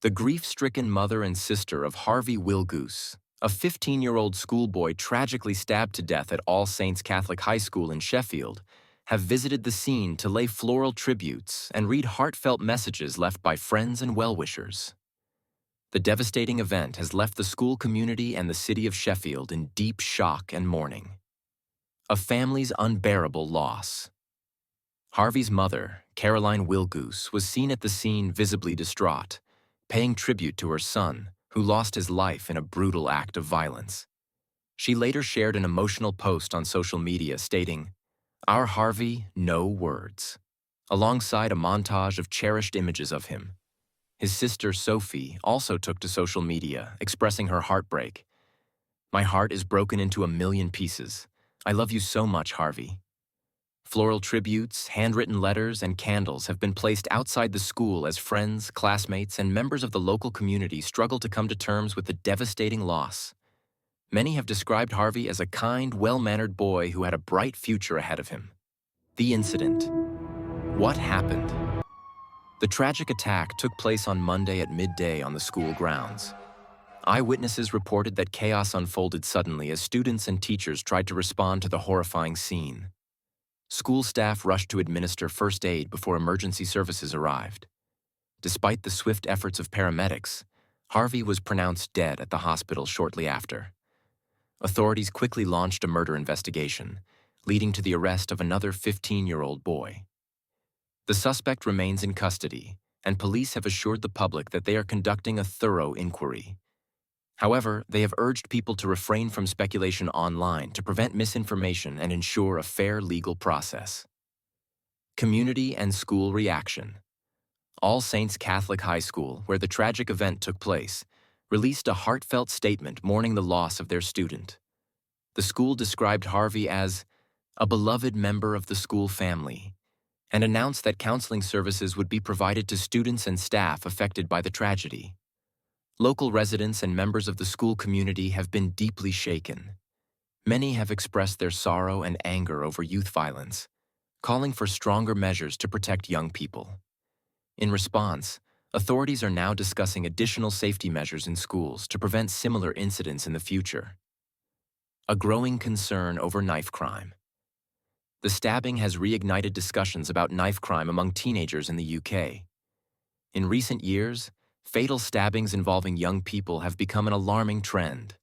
The grief-stricken mother and sister of Harvey Willgoose, a 15-year-old schoolboy tragically stabbed to death at All Saints Catholic High School in Sheffield, have visited the scene to lay floral tributes and read heartfelt messages left by friends and well-wishers. The devastating event has left the school community and the city of Sheffield in deep shock and mourning. A family's unbearable loss. Harvey's mother, Caroline Willgoose, was seen at the scene visibly distraught, paying tribute to her son, who lost his life in a brutal act of violence. She later shared an emotional post on social media stating, "Our Harvey, no words," alongside a montage of cherished images of him. His sister, Sophie, also took to social media, expressing her heartbreak. "My heart is broken into a million pieces. I love you so much, Harvey." Floral tributes, handwritten letters, and candles have been placed outside the school as friends, classmates, and members of the local community struggle to come to terms with the devastating loss. Many have described Harvey as a kind, well-mannered boy who had a bright future ahead of him. The incident. What happened? The tragic attack took place on Monday at midday on the school grounds. Eyewitnesses reported that chaos unfolded suddenly as students and teachers tried to respond to the horrifying scene. School staff rushed to administer first aid before emergency services arrived. Despite the swift efforts of paramedics, Harvey was pronounced dead at the hospital shortly after. Authorities quickly launched a murder investigation, leading to the arrest of another 15-year-old boy. The suspect remains in custody, and police have assured the public that they are conducting a thorough inquiry. However, they have urged people to refrain from speculation online to prevent misinformation and ensure a fair legal process. Community and school reaction. All Saints Catholic High School, where the tragic event took place, released a heartfelt statement mourning the loss of their student. The school described Harvey as a beloved member of the school family and announced that counseling services would be provided to students and staff affected by the tragedy. Local residents and members of the school community have been deeply shaken. Many have expressed their sorrow and anger over youth violence, calling for stronger measures to protect young people. In response, authorities are now discussing additional safety measures in schools to prevent similar incidents in the future. A growing concern over knife crime. The stabbing has reignited discussions about knife crime among teenagers in the UK. In recent years, fatal stabbings involving young people have become an alarming trend,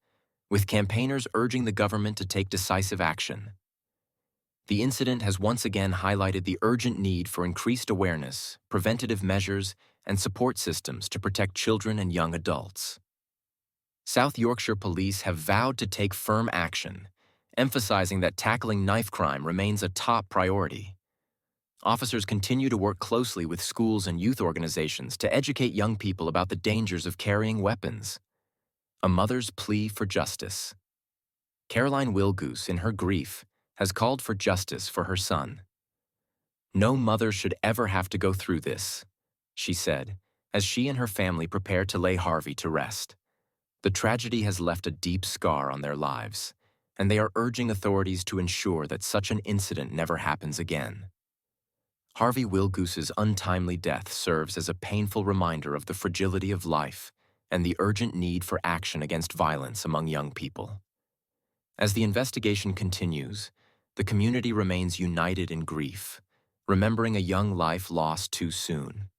with campaigners urging the government to take decisive action. The incident has once again highlighted the urgent need for increased awareness, preventative measures, and support systems to protect children and young adults. South Yorkshire Police have vowed to take firm action, emphasizing that tackling knife crime remains a top priority. Officers continue to work closely with schools and youth organizations to educate young people about the dangers of carrying weapons. A mother's plea for justice. Caroline Willgoose, in her grief, has called for justice for her son. "No mother should ever have to go through this," she said, as she and her family prepare to lay Harvey to rest. The tragedy has left a deep scar on their lives, and they are urging authorities to ensure that such an incident never happens again. Harvey Willgoose's untimely death serves as a painful reminder of the fragility of life and the urgent need for action against violence among young people. As the investigation continues, the community remains united in grief, remembering a young life lost too soon.